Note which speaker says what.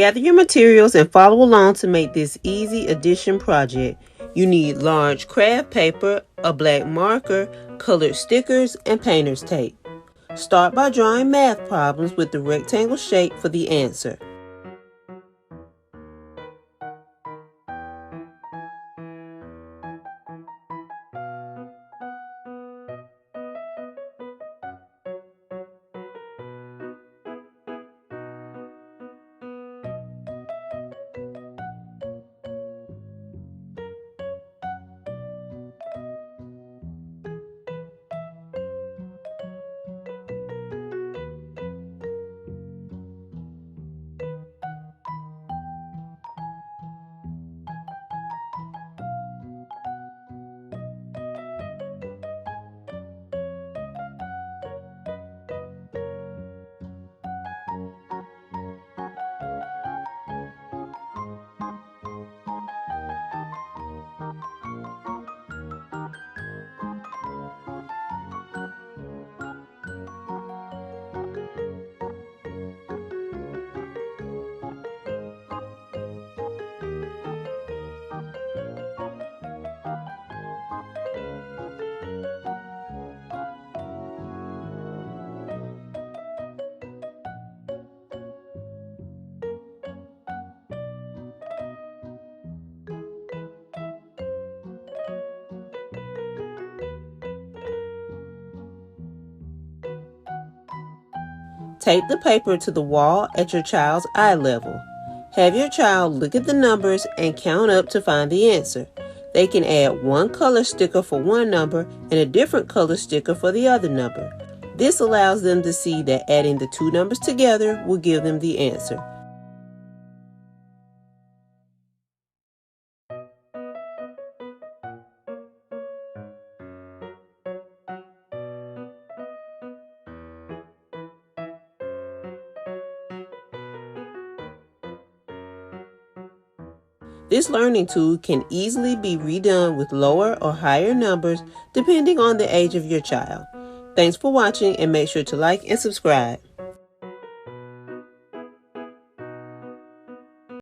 Speaker 1: Gather your materials and follow along to make this easy addition project. You need large craft paper, a black marker, colored stickers, and painter's tape. Start by drawing math problems with the rectangle shape for the answer. Tape the paper to the wall at your child's eye level. Have your child look at the numbers and count up to find the answer. They can add one color sticker for one number and a different color sticker for the other number. This allows them to see that adding the two numbers together will give them the answer. This learning tool can easily be redone with lower or higher numbers depending on the age of your child. Thanks for watching and make sure to like and subscribe.